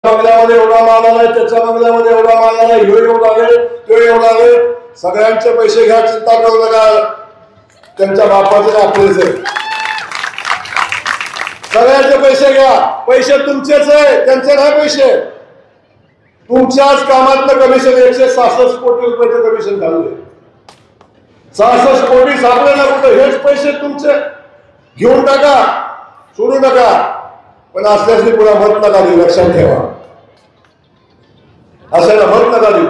बंगल्यामध्ये एवढा माल आलाय, त्याच्या बंगल्यामध्ये एवढा माल आलाय, ह्यो एवढा आले, तो एवढा आले, सगळ्यांचे पैसे घ्या, चिंता करू नका. त्यांच्या बापाचे आपलेच आहे. सगळ्यांचे पैसे घ्या, पैसे तुमचेच आहे, त्यांचे नाही पैसे. तुमच्याच कामातलं कमिशन 166 कोटी रुपयाचं कमिशन घालले. 66 कोटी सापडले ना कुठं, हेच पैसे तुमचे. घेऊन टाका, सोडू नका, पण असल्यास पुन्हा मत नका देऊ, लक्षात ठेवा. अशाला मत नका देऊ.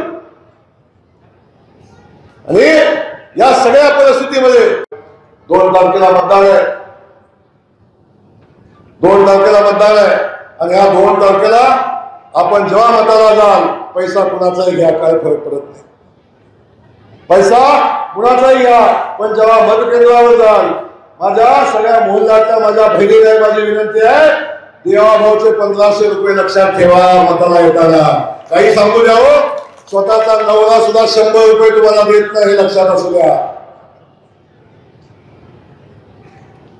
आणि या सगळ्या परिस्थितीमध्ये 2 तारखेला मतदान आहे. 2 तारखेला मतदान आहे. आणि या 2 तारखेला आपण जेव्हा मताला जाल, पैसा कुणाचाही घ्या, काय फरक पडत नाही. पैसा कुणाचाही घ्या, पण जेव्हा मतकेंद्रावर जाल, माझ्या सगळ्या मोहल्ल्यातल्या माझ्या बहिणीला माझी विनंती आहे, देवाभाऊचे 1500 रुपये लक्षात ठेवा मताला येताना. काही सांगू द्या हो, स्वतःचा नवरा सुद्धा 100 रुपये तुम्हाला देत नाही, हे लक्षात असू द्या.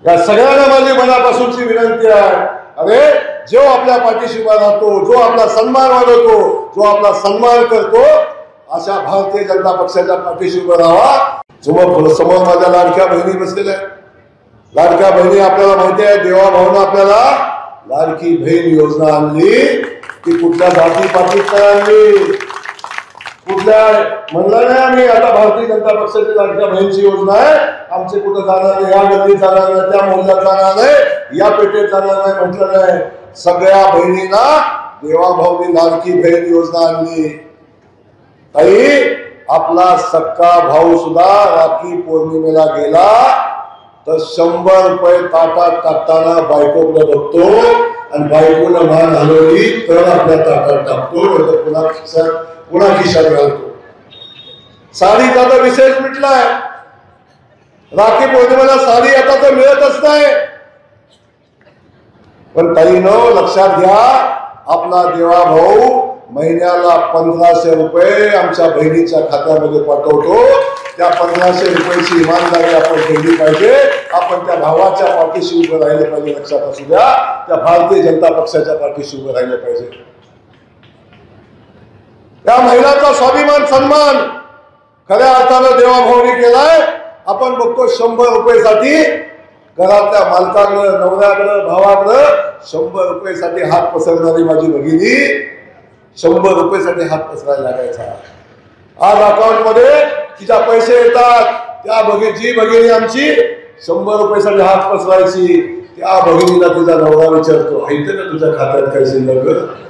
या सगळ्यांना माझी मनापासूनची विनंती आहे. अरे जो आपल्या पाठीशी उभा राहतो, जो आपला सन्मान वाढवतो, जो आपला सन्मान करतो, अशा भारतीय जनता पक्षाच्या पाठीशी उभं राहा. समोर माझ्या लाडक्या बहिणी बसलेल्या आहेत. लाडक्या बहिणी आपल्याला माहिती आहे, देवाभाऊनं आपल्याला लाडकी बहीण योजना आणली. ती कुठल्या जाती पातीत आणली, कुठल्या म्हणलं नाही आम्ही. आता भारतीय जनता पक्षाची लाडक्या बहिणीची योजना आहे. आमचे कुठं जाणार नाही, या गल्लीत जाणार नाही, त्या मोहल्ल्यात जाणार नाही, या पेठेत जाणार नाही म्हटलं नाही. सगळ्या बहिणींना देवाभाऊनी लाडकी बहीण योजना आणली. ताई, आपला सक्का भाऊ सुद्धा राखी पौर्णिमेला गेला तर 100 रुपये ताटात टाकताना बायकोकडे बघतो, आणि बायकोनं मान हलवली तर आपल्या ताटात टाकतो, पुन्हा खिशात घालतो. साडीचा तर विशेष मिटलाय. राखी पौर्णिमेला साडी आता तर मिळतच नाही. पण ताईनो लक्षात घ्या, आपला देवाभाऊ महिन्याला 1500 रुपये आमच्या बहिणीच्या खात्यामध्ये पाठवतो. त्या 1500 रुपयाची इमानदारी आपण केली पाहिजे. आपण त्या भावाच्या पाठीशी उभं राहिले पाहिजे, लक्षात असू द्या. त्या भारतीय जनता पक्षाच्या पाठीशी उभं राहिले पाहिजे. त्या महिलाचा स्वाभिमान सन्मान खऱ्या अर्थानं देवाभाऊनी केलाय. आपण बघतो 100 रुपयेसाठी घरातल्या मालकाकडं, नवऱ्याकडं, भावाकडं 100 रुपयेसाठी हात पसरणारी माझी भगिनी 100 रुपयेसाठी हात पसरायला लागायचा. आज अकाउंट मध्ये तिच्या पैसे येतात, त्या जी भगिनी आमची 100 रुपयेसाठी हात पसरायची, त्या भगिनीला तिचा नवरा विचारतो, ऐकते ना तुझ्या खात्यात काय शिल्लक.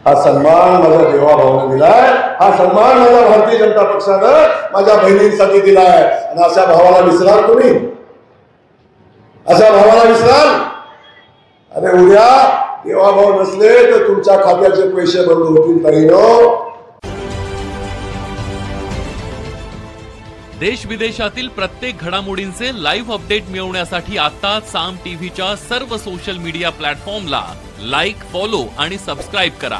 हा सन्मान माझ्या देवाभाऊने दिलाय. हा सन्मान माझ्या भारतीय जनता पक्षानं माझ्या बहिणींसाठी दिलाय. आणि अशा भावाला विसराल तुम्ही? अशा भावाला विसराल? अरे उद्या देवाभाऊ नसले तर तुमच्या खात्याचे पैसे बंद होतील. ताईनो, देश विदेशातील प्रत्येक घडामोडींचे लाईव्ह अपडेट मिळवण्यासाठी आता साम टीव्हीच्या सर्व सोशल मीडिया प्लॅटफॉर्मला लाईक, फॉलो आणि सबस्क्राईब करा.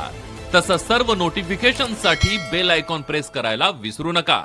तसंच सर्व नोटिफिकेशनसाठी बेल आयकॉन प्रेस करायला विसरू नका.